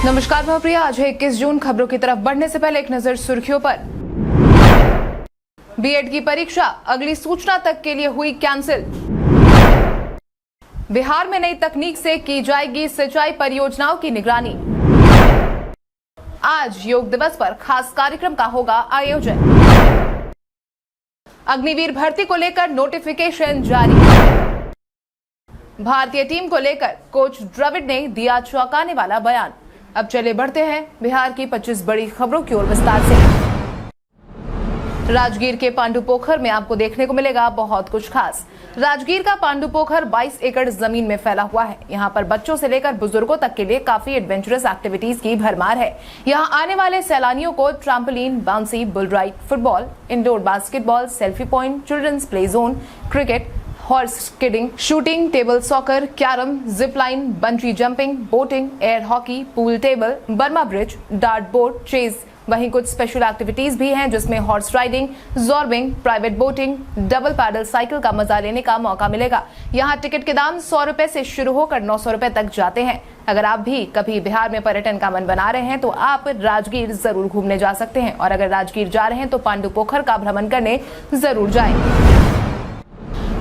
नमस्कार मैं प्रिया। आज है 21 जून। खबरों की तरफ बढ़ने से पहले एक नजर सुर्खियों पर। बीएड की परीक्षा अगली सूचना तक के लिए हुई कैंसिल। बिहार में नई तकनीक से की जाएगी सिंचाई परियोजनाओं की निगरानी। आज योग दिवस पर खास कार्यक्रम का होगा आयोजन। अग्निवीर भर्ती को लेकर नोटिफिकेशन जारी। भारतीय टीम को लेकर कोच द्रविड़ ने दिया चौंकाने वाला बयान। अब चले बढ़ते हैं बिहार की 25 बड़ी खबरों की ओर विस्तार से। राजगीर के पांडुपोखर में आपको देखने को मिलेगा बहुत कुछ खास। राजगीर का पांडुपोखर 22 एकड़ जमीन में फैला हुआ है। यहाँ पर बच्चों से लेकर बुजुर्गों तक के लिए काफी एडवेंचरस एक्टिविटीज की भरमार है। यहाँ आने वाले सैलानियों को trampoline, bouncy, bull ride, football, indoor basketball, selfie point, children's play zone, cricket, horse skidding, shooting, table soccer, carrom, zip line, bungee jumping, boating, air hockey, pool table, Burma bridge, dart board, chess. वहीं कुछ special activities भी हैं जिसमें horse riding, zorbing, private boating, double paddle cycle का मजा लेने का मौका मिलेगा। यहाँ टिकट के दाम 100 रुपए से शुरू होकर 900 रुपए तक जाते हैं। अगर आप भी कभी बिहार में पर्यटन का मन बना रहे हैं तो आप राजगीर जरूर घूमने जा सकते हैं, और अगर राजगीर जा रहे हैं तो पांडुपोखर का भ्रमण करने जरूर जाएं।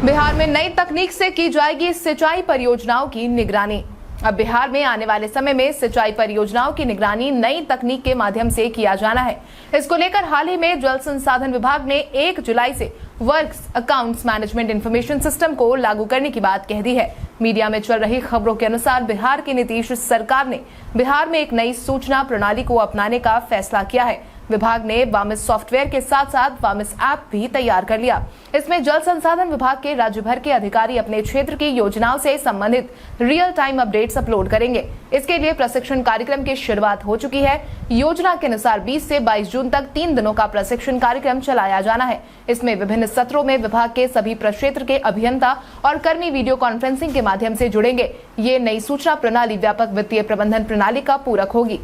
बिहार में नई तकनीक से की जाएगी सिंचाई परियोजनाओं की निगरानी। अब बिहार में आने वाले समय में सिंचाई परियोजनाओं की निगरानी नई तकनीक के माध्यम से किया जाना है। इसको लेकर हाल ही में जल संसाधन विभाग ने 1 जुलाई से works accounts management information system को लागू करने की बात कह दी है। मीडिया में चल रही खबरों के अनुसार बिहार की नीतीश सरकार ने बिहार में एक नई सूचना प्रणाली को अपनाने का फैसला किया है। विभाग ने वामिस सॉफ्टवेयर के साथ साथ वामिस ऐप भी तैयार कर लिया। इसमें जल संसाधन विभाग के राज्य भर के अधिकारी अपने क्षेत्र की योजनाओं से संबंधित रियल टाइम अपडेट्स अपलोड करेंगे। इसके लिए प्रशिक्षण कार्यक्रम की शुरुआत हो चुकी है। योजना के अनुसार 20 से 22 जून तक 3 दिनों का प्रशिक्षण कार्यक्रम चलाया जाना है। इसमें विभिन्न सत्रों में विभाग के सभी प्रक्षेत्र के अभियंता और कर्मी वीडियो कॉन्फ्रेंसिंग के माध्यम से जुड़ेंगे। ये नई सूचना प्रणाली व्यापक वित्तीय प्रबंधन प्रणाली का पूरक होगी।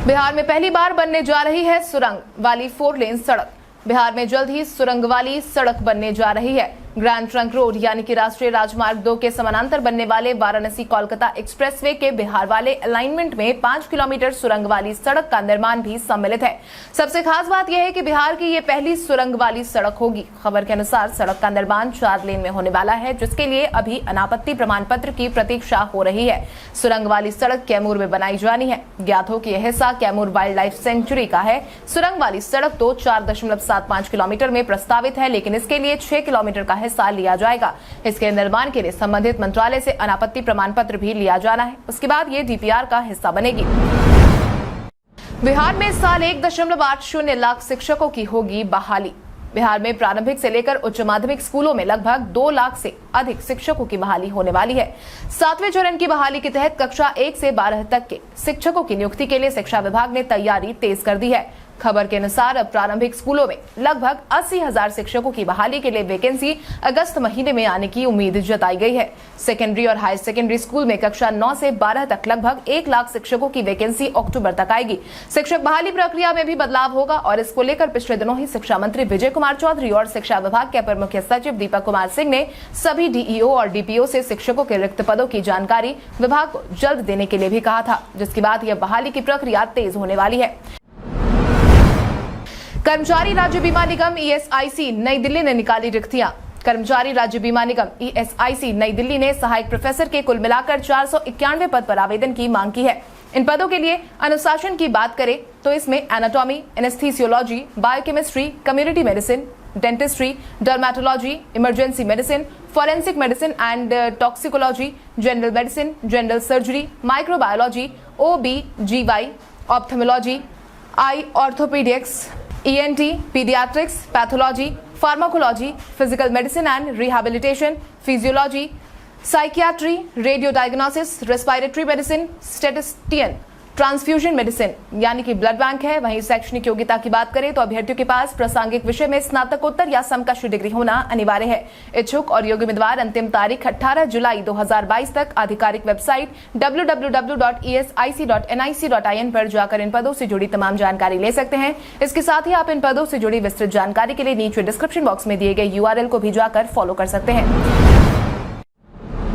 बिहार में पहली बार बनने जा रही है सुरंग वाली 4 लेन सड़क। बिहार में जल्द ही सुरंग वाली सड़क बनने जा रही है। ग्रैंड ट्रंक रोड यानी कि राष्ट्रीय राजमार्ग 2 के समानांतर बनने वाले वाराणसी कोलकाता एक्सप्रेसवे के बिहार वाले अलाइनमेंट में 5 किलोमीटर सुरंग वाली सड़क का निर्माण भी सम्मिलित है। सबसे खास बात यह है कि बिहार की ये पहली सुरंग वाली सड़क होगी। खबर के अनुसार सड़क का निर्माण 4 लेन में होने वाला है, जिसके लिए अभी अनापत्ति प्रमाण पत्र की प्रतीक्षा हो रही है। सुरंग वाली सड़क कैमूर में बनाई जानी है। ज्ञात हो कि यह हिस्सा कैमूर वाइल्ड लाइफ सेंचुरी का है। सुरंग वाली सड़क तो 4.75 किलोमीटर में प्रस्तावित है, लेकिन इसके लिए 6 किलोमीटर का हिस्सा लिया जाएगा। इसके निर्माण के लिए संबंधित मंत्रालय से अनापत्ति प्रमाण पत्र भी लिया जाना है। उसके बाद ये डीपीआर का हिस्सा बनेगी। बिहार में साल 1.80 लाख शिक्षकों की होगी बहाली। बिहार में प्रारंभिक से लेकर उच्च माध्यमिक स्कूलों में लगभग 2 लाख से अधिक शिक्षकों की बहाली होने वाली है। 7वें चरण की बहाली के तहत कक्षा 1 से 12 तक के शिक्षकों की नियुक्ति के लिए शिक्षा विभाग ने तैयारी तेज कर दी है। खबर के अनुसार अब प्रारंभिक स्कूलों में लगभग 80,000 शिक्षकों की बहाली के लिए वैकेंसी अगस्त महीने में आने की उम्मीद जताई गई है। सेकेंडरी और हायर सेकेंडरी स्कूल में कक्षा 9 से 12 तक लगभग 1 लाख शिक्षकों की वैकेंसी अक्टूबर तक आएगी। शिक्षक बहाली प्रक्रिया में भी बदलाव होगा, और इसको लेकर पिछले दिनों ही शिक्षा मंत्री विजय कुमार चौधरी और शिक्षा विभाग के अपर मुख्य सचिव दीपक कुमार सिंह ने सभी डीईओ और डीपीओ से शिक्षकों के रिक्त पदों की जानकारी विभाग को जल्द देने के लिए भी कहा था, जिसके बाद यह बहाली की प्रक्रिया तेज होने वाली है। कर्मचारी राज्य बीमा निगम ईएसआईसी नई दिल्ली ने निकाली रिक्तियां। कर्मचारी राज्य बीमा निगम ईएसआईसी नई दिल्ली ने सहायक प्रोफेसर के कुल मिलाकर 491 पद पर आवेदन की मांग की है। इन पदों के लिए अनुशासन की बात करें तो इसमें anatomy, anaesthesiology, biochemistry, community medicine, dentistry, dermatology, emergency medicine, forensic medicine and toxicology, general medicine, general surgery, microbiology, OB/GY, ophthalmology, eye orthopaedics, ENT, paediatrics, pathology, pharmacology, physical medicine and rehabilitation, physiology, psychiatry, radio diagnosis, respiratory medicine, statistician, transfusion medicine यानी कि blood bank है। वहीं शैक्षणिक योग्यता की बात करें तो अभ्यर्थियों के पास प्रासंगिक विषय में स्नातकोत्तर या समकक्ष डिग्री होना अनिवार्य है। इच्छुक और योग्य उम्मीदवार अंतिम तारीख 18 जुलाई 2022 तक आधिकारिक वेबसाइट www.esic.nic.in पर जाकर इन पदों से जुड़ी तमाम जानकारी ले सकते हैं। इसके साथ ही आप इन पदों से जुड़ी विस्तृत जानकारी के लिए नीचे डिस्क्रिप्शन बॉक्स में दिए गए URL को भी जाकर फॉलो कर सकते हैं।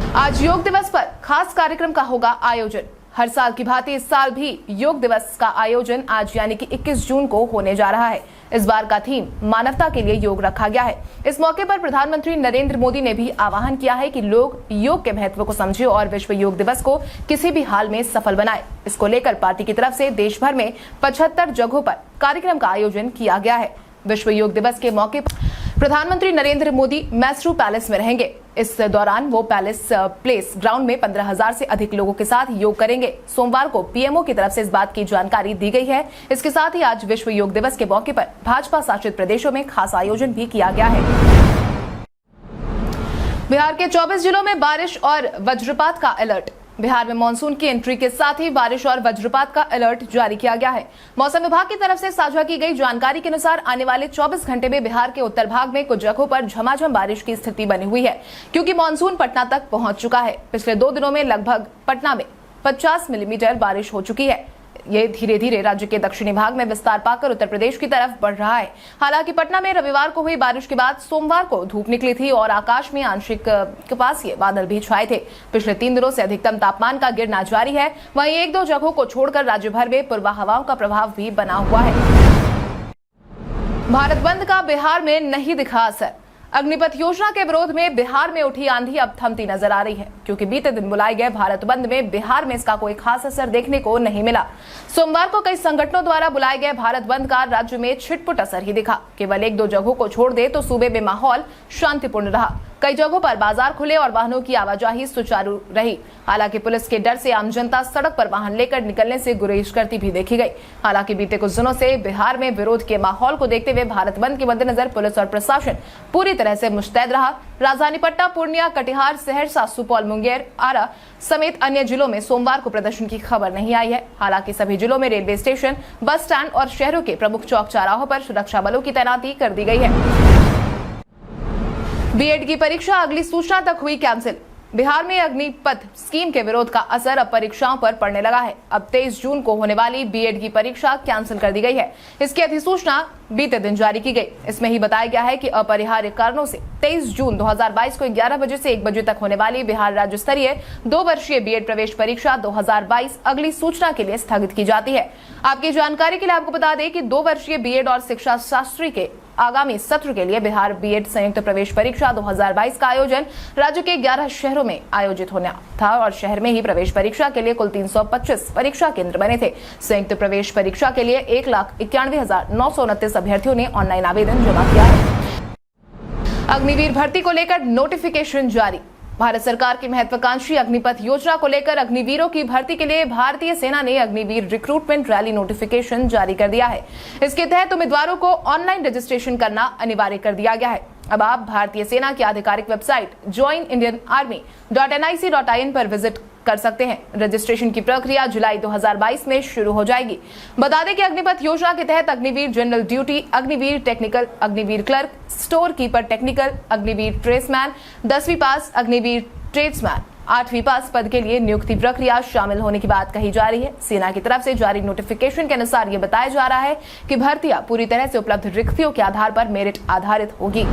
आज योग दिवस पर खास कार्यक्रम का होगा आयोजन। हर साल की भांति इस साल भी योग दिवस का आयोजन आज यानी कि 21 जून को होने जा रहा है। इस बार का थीम मानवता के लिए योग रखा गया है। इस मौके पर प्रधानमंत्री नरेंद्र मोदी ने भी आह्वान किया है कि लोग योग के महत्व को समझें और विश्व योग दिवस को किसी भी हाल में सफल बनाएं। इसको लेकर पार्टी की तरफ से देश भर में 75 जगहों पर कार्यक्रम का आयोजन किया गया है। विश्व योग दिवस के मौके पर प्रधानमंत्री नरेंद्र मोदी मैसूर पैलेस में रहेंगे। इस दौरान वो पैलेस प्लेस ग्राउंड में 15,000 से अधिक लोगों के साथ योग करेंगे। सोमवार को पीएमओ की तरफ से इस बात की जानकारी दी गई है। इसके साथ ही आज विश्व योग दिवस के मौके पर भाजपा शासित प्रदेशों में खास आयोजन भी किया गया है। बिहार के 24 जिलों में बारिश और वज्रपात का अलर्ट। बिहार में मानसून की एंट्री के साथ ही बारिश और वज्रपात का अलर्ट जारी किया गया है। मौसम विभाग की तरफ से साझा की गई जानकारी के अनुसार आने वाले 24 घंटे में बिहार के उत्तर भाग में कुछ जगहों पर झमाझम बारिश की स्थिति बनी हुई है, क्योंकि मानसून पटना तक पहुंच चुका है। पिछले 2 दिनों में लगभग पटना में 50 मिलीमीटर बारिश हो चुकी है। ये धीरे धीरे राज्य के दक्षिणी भाग में विस्तार पाकर उत्तर प्रदेश की तरफ बढ़ रहा है। हालांकि पटना में रविवार को हुई बारिश के बाद सोमवार को धूप निकली थी और आकाश में आंशिक कपासीय बादल भी छाए थे। पिछले 3 दिनों से अधिकतम तापमान का गिरना जारी है। वहीं 1-2 जगहों को छोड़कर राज्य भर में पूर्वा हवाओं का प्रभाव भी बना हुआ है। भारत बंद का बिहार में नहीं दिखा असर। अग्निपथ योजना के विरोध में बिहार में उठी आंधी अब थमती नजर आ रही है, क्योंकि बीते दिन बुलाए गए भारत बंद में बिहार में इसका कोई खास असर देखने को नहीं मिला। सोमवार को कई संगठनों द्वारा बुलाए गए भारत बंद का राज्य में छिटपुट असर ही दिखा। केवल 1-2 जगहों को छोड़ दे तो सूबे में माहौल शांतिपूर्ण रहा। कई जगहों पर बाजार खुले और वाहनों की आवाजाही सुचारू रही। हालांकि पुलिस के डर से आम जनता सड़क पर वाहन लेकर निकलने से गुरेज करती भी देखी गई। हालांकि बीते कुछ दिनों से बिहार में विरोध के माहौल को देखते हुए भारत बंद के मद्देनजर पुलिस और प्रशासन पूरी तरह से मुस्तैद रहा। राजधानी पटना, पूर्णिया, कटिहार, सहरसा, सुपौल, मुंगेर, आरा समेत अन्य जिलों में सोमवार को प्रदर्शन की खबर नहीं आई है। हालांकि सभी जिलों में रेलवे स्टेशन, बस स्टैंड और शहरों के प्रमुख चौक चौराहों पर सुरक्षा बलों की तैनाती कर दी गई है। बीएड की परीक्षा अगली सूचना तक हुई कैंसिल। बिहार में अग्निपथ स्कीम के विरोध का असर अब परीक्षाओं पर पड़ने लगा है। अब 23 जून को होने वाली बीएड की परीक्षा कैंसिल कर दी गई है। इसकी अधिसूचना बीते दिन जारी की गई। इसमें ही बताया गया है कि अपरिहार्य कारणों से 23 जून 2022 को 11 बजे से 1 बजे तक होने वाली बिहार राज्य स्तरीय 2 वर्षीय बीएड प्रवेश परीक्षा 2022 अगली सूचना के लिए स्थगित की जाती है। आपकी जानकारी के लिए आपको बता दें कि 2 वर्षीय बीएड और शिक्षा शास्त्री के आगामी सत्र के लिए बिहार बीएड संयुक्त प्रवेश परीक्षा 2022 का आयोजन राज्य के 11 शहरों में आयोजित होना था और शहर में ही प्रवेश परीक्षा के लिए कुल 325 परीक्षा केंद्र बने थे। संयुक्त प्रवेश परीक्षा के लिए 1,91,929 अभ्यर्थियों ने ऑनलाइन आवेदन जमा किया है। अग्निवीर भर्ती को लेकर नोटिफिकेशन जारी। भारत सरकार की महत्वाकांक्षी अग्निपथ योजना को लेकर अग्निवीरों की भर्ती के लिए भारतीय सेना ने अग्निवीर रिक्रूटमेंट रैली नोटिफिकेशन जारी कर दिया है। इसके तहत उम्मीदवारों को ऑनलाइन रजिस्ट्रेशन करना अनिवार्य कर दिया गया है। अब आप भारतीय सेना की आधिकारिक वेबसाइट joinindianarmy.nic.in पर विजिट कर सकते हैं। रजिस्ट्रेशन की प्रक्रिया जुलाई 2022 में शुरू हो जाएगी। बता दें कि अग्निपथ योजना के तहत Agniveer general duty, Agniveer technical, Agniveer clerk, store keeper technical, Agniveer tradesman, 10वीं पास अग्निवीर ट्रेड्समैन, 8वीं पास पद के लिए नियुक्ति प्रक्रिया शामिल होने की बात कही जा रही है। सेना की तरफ से जारी नोटिफिकेशन के अनुसार ये बताया जा रहा है कि भर्तियां पूरी तरह से उपलब्ध रिक्तियों के आधार पर मेरिट आधारित होगी।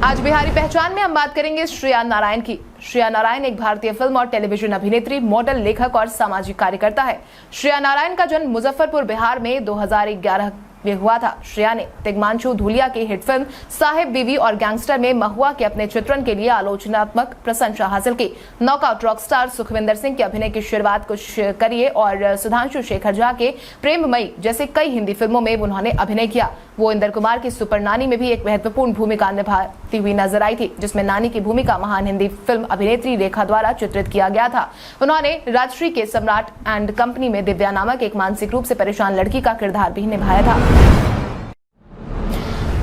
आज बिहारी पहचान में हम बात करेंगे श्रेया नारायण की। श्रेया नारायण एक भारतीय फिल्म और टेलीविजन अभिनेत्री, मॉडल, लेखक और सामाजिक कार्यकर्ता है। श्रेया नारायण का जन्म मुजफ्फरपुर, बिहार में 2011 में हुआ था। श्रेया ने तिग्मांशु धूलिया की हिट फिल्म साहिब बीवी और गैंगस्टर में महुआ के अपने चित्रण के लिए आलोचनात्मक प्रशंसा हासिल की। नॉकआउट रॉकस्टार सुखविंदर सिंह के अभिनय की शुरुआत कुछ करिए और सुधांशु शेखर झा के प्रेममयी जैसे कई हिंदी फिल्मों में उन्होंने अभिनय किया। वो इंदर कुमार की सुपर नानी में भी एक महत्वपूर्ण भूमिका निभाती हुई नजर आई थी, जिसमें नानी की भूमिका महान हिंदी फिल्म अभिनेत्री रेखा द्वारा चित्रित किया गया था। उन्होंने राजश्री के सम्राट एंड कंपनी में दिव्या नामक एक मानसिक रूप से परेशान लड़की का किरदार भी निभाया था।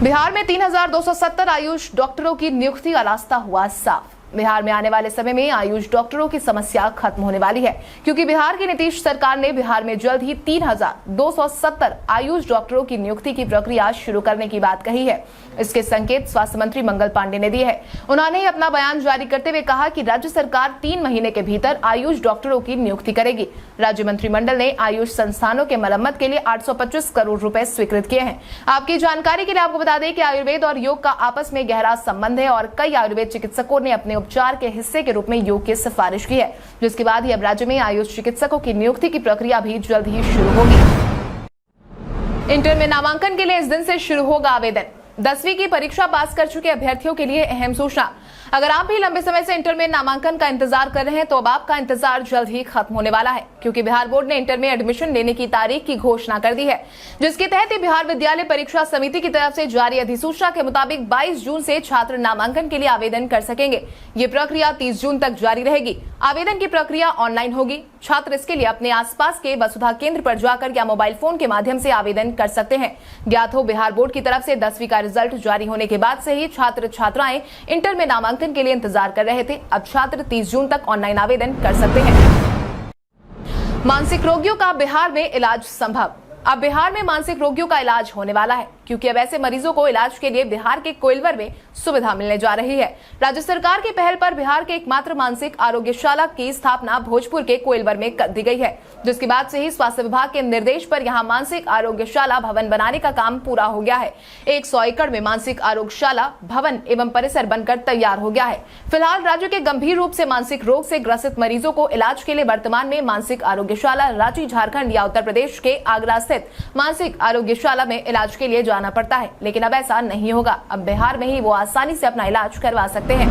बिहार में 3,270 आयुष डॉक्टरों की नियुक्ति का रास्ता हुआ साफ। बिहार में आने वाले समय में आयुष डॉक्टरों की समस्या खत्म होने वाली है, क्योंकि बिहार की नीतीश सरकार ने बिहार में जल्द ही 3,270 आयुष डॉक्टरों की नियुक्ति की प्रक्रिया शुरू करने की बात कही है। इसके संकेत स्वास्थ्य मंत्री मंगल पांडे ने दिए हैं। उन्होंने अपना बयान जारी करते हुए कहा कि राज्य सरकार 3 महीने के भीतर आयुष डॉक्टरों की नियुक्ति करेगी। राज्य मंत्रिमंडल ने आयुष संस्थानों के मरम्मत के लिए 825 करोड़ रुपए स्वीकृत किए हैं। आपकी जानकारी के लिए आपको बता दें कि आयुर्वेद और योग का आपस में गहरा संबंध है और कई आयुर्वेद चिकित्सकों ने अपने उपचार के हिस्से के रूप में योग की सिफारिश की है, जिसके बाद ही अब राज्य में आयुष चिकित्सकों की नियुक्ति की प्रक्रिया भी जल्द ही शुरू होगी। इंटर में नामांकन के लिए इस दिन से शुरू होगा आवेदन। 10वीं की परीक्षा पास कर चुके अभ्यर्थियों के लिए अहम सूचना। अगर आप भी लंबे समय से इंटर में नामांकन का इंतजार कर रहे हैं तो अब आपका इंतजार जल्द ही खत्म होने वाला है, क्योंकि बिहार बोर्ड ने इंटर में एडमिशन लेने की तारीख की घोषणा कर दी है, जिसके तहत ही बिहार विद्यालय परीक्षा समिति की तरफ से जारी अधिसूचना के मुताबिक 22 जून से छात्र नामांकन के लिए आवेदन कर सकेंगे। ये प्रक्रिया 30 जून तक जारी रहेगी। आवेदन की प्रक्रिया ऑनलाइन होगी। छात्र इसके लिए अपने आसपास के वसुधा केंद्र पर जाकर या मोबाइल फोन के माध्यम से आवेदन कर सकते हैं। ज्ञात हो, बिहार बोर्ड की तरफ से 10वीं का रिजल्ट जारी होने के बाद से ही छात्र छात्राएं इंटर में नामांकन के लिए इंतजार कर रहे थे। अब छात्र 30 जून तक ऑनलाइन आवेदन कर सकते हैं। मानसिक रोगियों का बिहार में इलाज संभव। अब बिहार में मानसिक रोगियों का इलाज होने वाला है, क्योंकि अब ऐसे मरीजों को इलाज के लिए बिहार के कोइलवर में सुविधा मिलने जा रही है। राज्य सरकार की पहल पर बिहार के एकमात्र मानसिक आरोग्यशाला की स्थापना भोजपुर के कोइलवर में कर दी गई है, जिसके बाद से ही स्वास्थ्य विभाग के निर्देश पर यहां मानसिक आरोग्यशाला भवन बनाने का काम पूरा हो गया है। 100 एकड़ में मानसिक आरोग्यशाला भवन एवं परिसर बनकर तैयार हो गया है। फिलहाल राज्य के गंभीर रूप से मानसिक रोग से ग्रसित मरीजों को इलाज के लिए वर्तमान में मानसिक आरोग्यशाला रांची, झारखंड या उत्तर प्रदेश के आगरा स्थित मानसिक आरोग्यशाला में इलाज के लिए जाना पड़ता है, लेकिन अब ऐसा नहीं होगा। अब बिहार में ही वो आसानी से अपना इलाज करवा सकते हैं।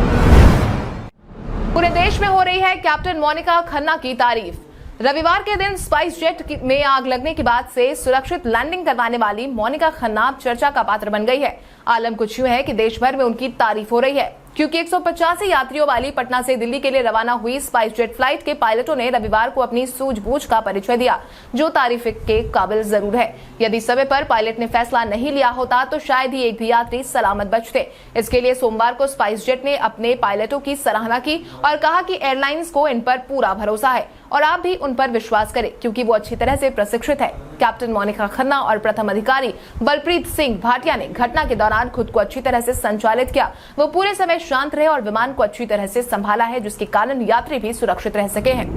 पूरे देश में हो रही है कैप्टन मोनिका खन्ना की तारीफ। रविवार के दिन स्पाइस जेट में आग लगने के बाद से सुरक्षित लैंडिंग करवाने वाली मोनिका खन्ना चर्चा का पात्र बन गई है। आलम कुछ यूं है कि देश भर में उनकी तारीफ हो रही है, क्योंकि 185 यात्रियों वाली पटना से दिल्ली के लिए रवाना हुई स्पाइस जेट फ्लाइट के पायलटों ने रविवार को अपनी सूझबूझ का परिचय दिया, जो तारीफ के काबिल जरूर है। यदि समय पर पायलट ने फैसला नहीं लिया होता तो शायद ही एक भी यात्री सलामत बचते। इसके लिए सोमवार को स्पाइस जेट ने अपने पायलटों की सराहना की और कहा कि एयरलाइंस को इन पर पूरा भरोसा है और आप भी उन पर विश्वास करें, क्योंकि वो अच्छी तरह से प्रशिक्षित है। कैप्टन मोनिका खन्ना और प्रथम अधिकारी बलप्रीत सिंह भाटिया ने घटना के दौरान खुद को अच्छी तरह से संचालित किया। वो पूरे समय शांत रहे और विमान को अच्छी तरह से संभाला है, जिसके कारण यात्री भी सुरक्षित रह सके हैं।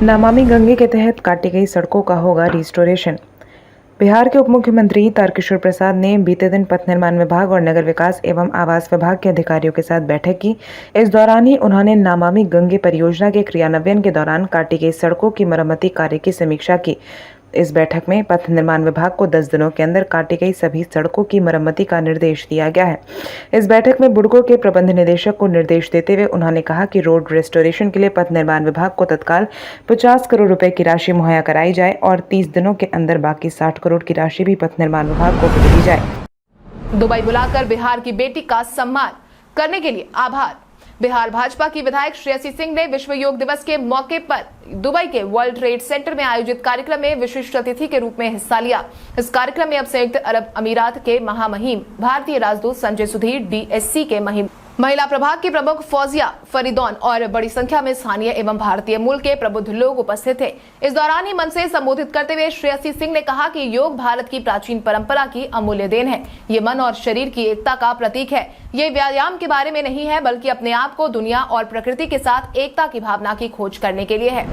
नमामि गंगे के तहत काटी गई सड़कों का होगा रिस्टोरेशन। बिहार के उप मुख्यमंत्री तारकिशोर प्रसाद ने बीते दिन पथ निर्माण विभाग और नगर विकास एवं आवास विभाग के अधिकारियों के साथ बैठक की। इस दौरान ही उन्होंने नमामि गंगे परियोजना के क्रियान्वयन के दौरान काटी गई सड़कों की मरम्मती कार्य की समीक्षा की। इस बैठक में पथ निर्माण विभाग को 10 दिनों के अंदर काटी गई सभी सड़कों की मरम्मती का निर्देश दिया गया है। इस बैठक में बुडको के प्रबंध निदेशक को निर्देश देते हुए उन्होंने कहा कि रोड रेस्टोरेशन के लिए पथ निर्माण विभाग को तत्काल 50 करोड़ रुपए की राशि मुहैया कराई जाए और 30 दिनों के अंदर बाकी 60 करोड़ की राशि भी पथ निर्माण विभाग को दी जाए। दुबई बुलाकर बिहार की बेटी का सम्मान करने के लिए आभार। बिहार भाजपा की विधायक श्रेयसी सिंह ने विश्व योग दिवस के मौके पर दुबई के वर्ल्ड ट्रेड सेंटर में आयोजित कार्यक्रम में विशिष्ट अतिथि के रूप में हिस्सा लिया। इस कार्यक्रम में अब संयुक्त अरब अमीरात के महामहिम भारतीय राजदूत संजय सुधीर, डीएससी के महिला प्रभाग के प्रमुख फौजिया फरीदौन और बड़ी संख्या में स्थानीय एवं भारतीय मूल के प्रबुद्ध लोग उपस्थित थे। इस दौरान ही मंच से संबोधित करते हुए श्रेयसी सिंह ने कहा कि योग भारत की प्राचीन परंपरा की अमूल्य देन है। ये मन और शरीर की एकता का प्रतीक है। ये व्यायाम के बारे में नहीं है, बल्कि अपने आप को दुनिया और प्रकृति के साथ एकता की भावना की खोज करने के लिए है।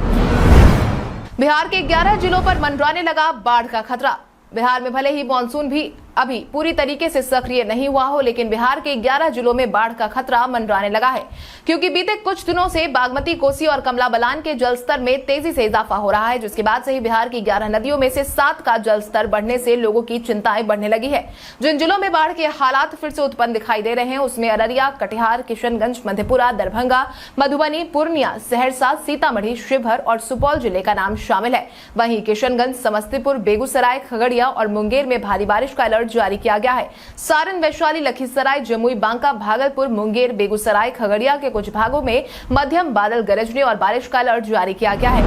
बिहार के 11 जिलों पर मंडराने लगा बाढ़ का खतरा। बिहार में भले ही मानसून भी अभी पूरी तरीके से सक्रिय नहीं हुआ हो, लेकिन बिहार के 11 जिलों में बाढ़ का खतरा मंडराने लगा है, क्योंकि बीते कुछ दिनों से बागमती, कोसी और कमला बलान के जलस्तर में तेजी से इजाफा हो रहा है, जिसके बाद से ही बिहार की 11 नदियों में से 7 का जलस्तर बढ़ने से लोगों की चिंताएं बढ़ने लगी है। जिन जिलों में बाढ़ के हालात फिर से उत्पन्न दिखाई दे रहे हैं उसमें अररिया, कटिहार, किशनगंज, मधेपुरा, दरभंगा, मधुबनी, पूर्णिया, सहरसा, सीतामढ़ी, शिवहर और सुपौल जिले का नाम शामिल है। वहीं किशनगंज, समस्तीपुर, बेगूसराय, खगड़िया और मुंगेर में भारी बारिश का अलर्ट जारी किया गया है। सारण, वैशाली, लखीसराय, जमुई, बांका, भागलपुर, मुंगेर, बेगूसराय, खगड़िया के कुछ भागों में मध्यम बादल गरजने और बारिश का अलर्ट जारी किया गया है।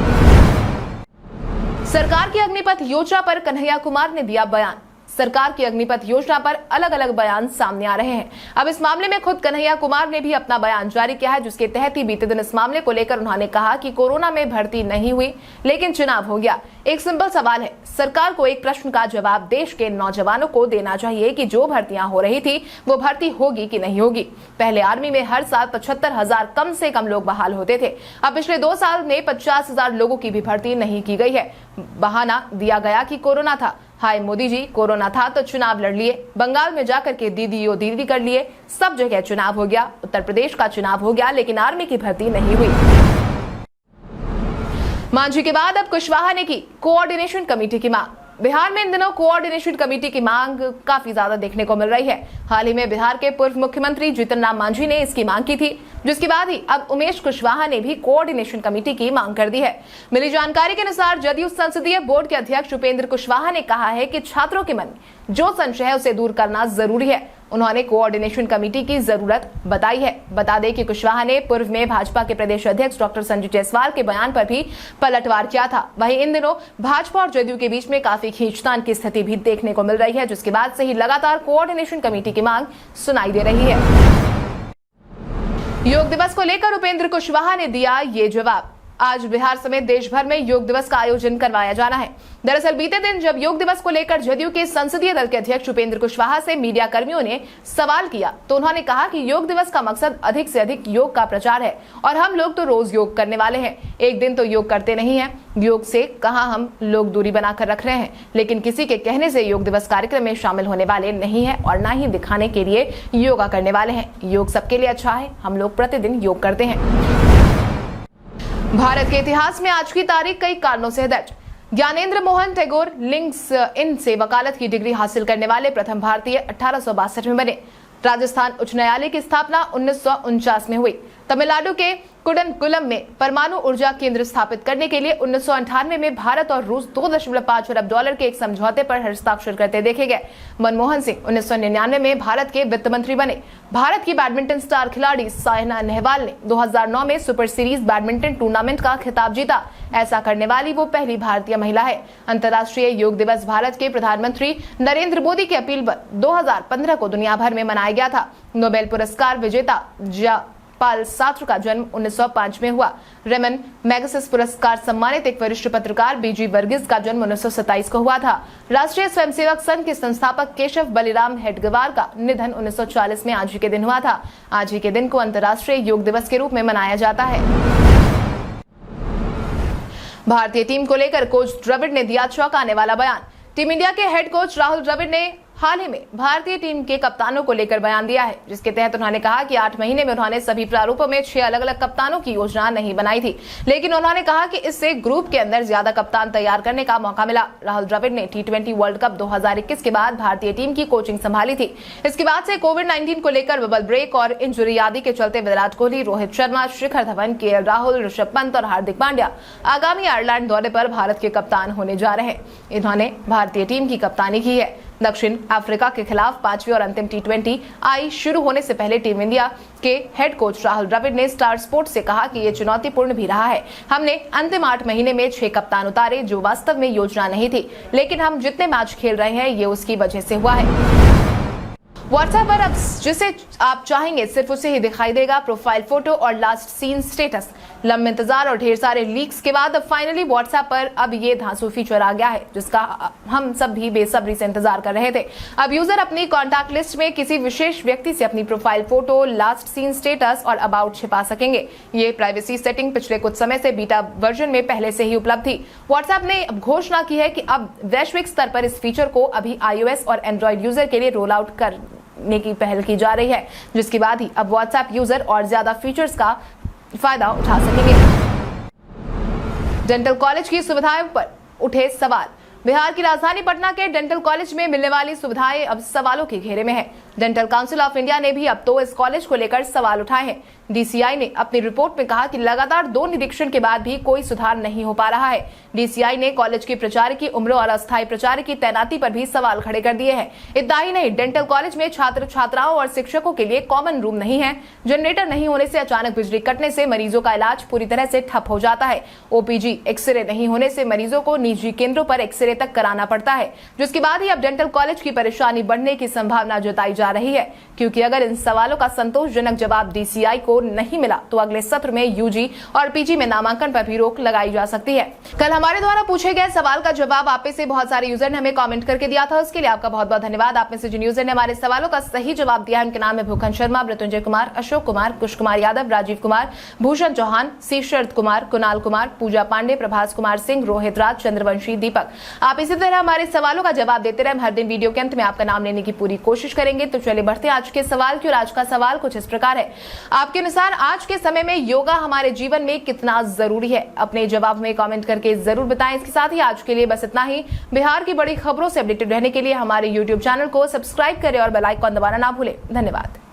सरकार की अग्निपथ योजना पर कन्हैया कुमार ने दिया बयान। सरकार की अग्निपथ योजना पर अलग अलग बयान सामने आ रहे हैं। अब इस मामले में खुद कन्हैया कुमार ने भी अपना बयान जारी किया है, जिसके तहत ही बीते दिन इस मामले को लेकर उन्होंने कहा कि कोरोना में भर्ती नहीं हुई, लेकिन चुनाव हो गया। एक सिंपल सवाल है, सरकार को एक प्रश्न का जवाब देश के नौजवानों को देना चाहिए कि जो भर्तियां हो रही थी वो भर्ती होगी कि नहीं होगी। पहले आर्मी में हर साल 75,000 कम से कम लोग बहाल होते थे। अब पिछले 2 साल में 50,000 लोगों की भी भर्ती नहीं की गई है। बहाना दिया गया कि कोरोना था। हाय मोदी जी, कोरोना था तो चुनाव लड़ लिए, बंगाल में जाकर के दीदी ओ दीदी कर लिए, सब जगह चुनाव हो गया, उत्तर प्रदेश का चुनाव हो गया, लेकिन आर्मी की भर्ती नहीं हुई। मांझी के बाद अब कुशवाहा ने की कोऑर्डिनेशन कमेटी की मांग। बिहार में इन दिनों कोऑर्डिनेशन कमेटी की मांग काफी ज्यादा देखने को मिल रही है। हाल ही में बिहार के पूर्व मुख्यमंत्री जीतन राम मांझी ने इसकी मांग की थी, जिसके बाद ही अब उमेश कुशवाहा ने भी कोऑर्डिनेशन कमेटी की मांग कर दी है। मिली जानकारी के अनुसार जदयू संसदीय बोर्ड के अध्यक्ष उपेंद्र कुशवाहा ने कहा है कि छात्रों के मन में जो संशय है उसे दूर करना जरूरी है। उन्होंने कोऑर्डिनेशन कमेटी की जरूरत बताई है। बता दें कि कुशवाहा ने पूर्व में भाजपा के प्रदेश अध्यक्ष डॉक्टर संजय जायसवाल के बयान पर भी पलटवार किया था। वहीं इन दिनों भाजपा और जदयू के बीच में काफी खींचतान की स्थिति भी देखने को मिल रही है, जिसके बाद से ही लगातार कोऑर्डिनेशन कमेटी की मांग सुनाई दे रही है। योग दिवस को लेकर उपेंद्र कुशवाहा ने दिया ये जवाब। आज बिहार समेत देश भर में योग दिवस का आयोजन करवाया जाना है। दरअसल बीते दिन जब योग दिवस को लेकर जदयू के संसदीय दल के अध्यक्ष उपेंद्र कुशवाहा से मीडिया कर्मियों ने सवाल किया तो उन्होंने कहा कि योग दिवस का मकसद अधिक से अधिक योग का प्रचार है और हम लोग तो रोज योग करने वाले हैं, एक दिन तो योग करते नहीं है। योग से कहाँ हम लोग दूरी बनाकर रख रहे हैं, लेकिन किसी के कहने से योग दिवस कार्यक्रम में शामिल होने वाले नहीं है और न ही दिखाने के लिए योगा करने वाले हैं। योग सबके लिए अच्छा है, हम लोग प्रतिदिन योग करते हैं। भारत के इतिहास में आज की तारीख कई कारणों से दर्ज। ज्ञानेंद्र मोहन टैगोर लिंक्स इन से वकालत की डिग्री हासिल करने वाले प्रथम भारतीय 1862 में बने। राजस्थान उच्च न्यायालय की स्थापना 1949 में हुई। तमिलनाडु के कुडनकुलम में परमाणु ऊर्जा केंद्र स्थापित करने के लिए 1998 में भारत और रूस 2.5 अरब डॉलर के एक समझौते पर हस्ताक्षर करते देखे गए। मनमोहन सिंह 1999 में भारत के वित्त मंत्री बने। भारत की बैडमिंटन स्टार खिलाड़ी साइना नेहवाल ने 2009 में सुपर सीरीज बैडमिंटन टूर्नामेंट का खिताब जीता। ऐसा करने वाली वो पहली भारतीय महिला है। अंतर्राष्ट्रीय योग दिवस भारत के प्रधानमंत्री नरेंद्र मोदी की अपील पर 2015 को दुनिया भर में मनाया गया था। नोबेल पुरस्कार विजेता पाल सार्त्र का जन्म 1905 में हुआ। रेमन मैगसेस पुरस्कार सम्मानित एक वरिष्ठ पत्रकार बीजी वर्गीस का जन्म 1927 को हुआ था। राष्ट्रीय स्वयंसेवक संघ के संस्थापक केशव बलिराम हेडगेवार का निधन 1940 में आज ही के दिन हुआ था। आज ही के दिन को अंतर्राष्ट्रीय योग दिवस के रूप में मनाया जाता है। भारतीय टीम को लेकर कोच द्रविड़ ने दिया चौंकाने वाला बयान। टीम इंडिया के हेड कोच राहुल द्रविड़ ने हाल ही में भारतीय टीम के कप्तानों को लेकर बयान दिया है, जिसके तहत उन्होंने कहा कि 8 महीने में उन्होंने सभी प्रारूपों में 6 अलग अलग कप्तानों की योजना नहीं बनाई थी, लेकिन उन्होंने कहा कि इससे ग्रुप के अंदर ज्यादा कप्तान तैयार करने का मौका मिला। राहुल द्रविड़ ने T20 वर्ल्ड कप 2021 के बाद भारतीय टीम की कोचिंग संभाली थी। इसके बाद से कोविड-19 को लेकर बबल ब्रेक और इंजरी आदि के चलते विराट कोहली, रोहित शर्मा, शिखर धवन, KL राहुल, ऋषभ पंत और हार्दिक पांड्या आगामी आयरलैंड दौरे पर भारत के कप्तान होने जा रहे हैं। इन्होंने भारतीय टीम की कप्तानी की है। दक्षिण अफ्रीका के खिलाफ 5वीं और अंतिम T20 आई शुरू होने से पहले टीम इंडिया के हेड कोच राहुल द्रविड़ ने स्टार स्पोर्ट्स से कहा कि ये चुनौतीपूर्ण भी रहा है। हमने अंतिम 8 महीने में 6 कप्तान उतारे, जो वास्तव में योजना नहीं थी, लेकिन हम जितने मैच खेल रहे हैं ये उसकी वजह से हुआ है। व्हाट्सएप पर अब जिसे आप चाहेंगे सिर्फ उसे ही दिखाई देगा प्रोफाइल फोटो और लास्ट सीन स्टेटस। लंबे इंतजार और ढेर सारे लीक्स के बाद अब फाइनली व्हाट्सएप पर अब ये धांसू फीचर आ गया है, जिसका हम सब भी बेसब्री से इंतजार कर रहे थे। अब यूजर अपनी कॉन्टैक्ट लिस्ट में किसी विशेष व्यक्ति से अपनी profile photo, last seen status और अबाउट छिपा सकेंगे। ये प्राइवेसी सेटिंग पिछले कुछ समय से बीटा वर्जन में पहले से ही उपलब्ध थी। व्हाट्सएप ने घोषणा की है कि अब वैश्विक स्तर पर इस फीचर को अभी iOS और एंड्रॉइड यूजर के लिए रोल आउट करने की पहल की जा रही है, जिसके बाद ही अब व्हाट्सएप यूजर और ज्यादा फीचर्स का फायदा उठा सकेंगे। डेंटल कॉलेज की सुविधाओं पर उठे सवाल। बिहार की राजधानी पटना के डेंटल कॉलेज में मिलने वाली सुविधाएं अब सवालों के घेरे में है। डेंटल काउंसिल ऑफ इंडिया ने भी अब तो इस कॉलेज को लेकर सवाल उठाए हैं। DCI ने अपनी रिपोर्ट में कहा कि लगातार 2 निरीक्षण के बाद भी कोई सुधार नहीं हो पा रहा है। DCI ने कॉलेज के प्राचार्य की उम्र और अस्थायी प्राचार्य की तैनाती पर भी सवाल खड़े कर दिए हैं। इतना ही नहीं, डेंटल कॉलेज में छात्र छात्राओं और शिक्षकों के लिए कॉमन रूम नहीं है। जनरेटर नहीं होने से अचानक बिजली कटने से मरीजों का इलाज पूरी तरह से ठप हो जाता है। OPG एक्सरे नहीं होने से मरीजों को निजी केंद्रों पर एक्सरे तक कराना पड़ता है, जिसके बाद ही अब डेंटल कॉलेज की परेशानी बढ़ने की संभावना जताई जा रही है, क्योंकि अगर इन सवालों का संतोषजनक जवाब DCI को को नहीं मिला तो अगले सत्र में यूजी और पीजी में नामांकन पर भी रोक लगाई जा सकती है। कल हमारे द्वारा पूछे गए सवाल का जवाब आप में से बहुत सारे यूजर ने हमें कमेंट करके दिया था, उसके लिए आपका बहुत बहुत धन्यवाद। आप में से जिन यूजर ने हमारे सवालों का सही जवाब दिया है उनके नाम है भूखन शर्मा, मृत्युंजय कुमार, अशोक कुमार, कुश कुमार यादव, राजीव कुमार, भूषण चौहान, सी शरद कुमार, कुणाल कुमार, पूजा पांडे, प्रभास कुमार सिंह, रोहित राज, चंद्रवंशी, दीपक। आप इसी तरह हमारे सवालों का जवाब देते रहे। हर दिन वीडियो के अंत में आपका नाम लेने की पूरी कोशिश करेंगे। तो चलिए बढ़ते हैं आज के सवाल की। और आज का सवाल कुछ इस प्रकार है, आपके अनुसार आज के समय में योगा हमारे जीवन में कितना जरूरी है? अपने जवाब में कमेंट करके जरूर बताएं। इसके साथ ही आज के लिए बस इतना ही। बिहार की बड़ी खबरों से अपडेटेड रहने के लिए हमारे YouTube चैनल को सब्सक्राइब करें और बेल आइकन दबाना ना भूलें। धन्यवाद।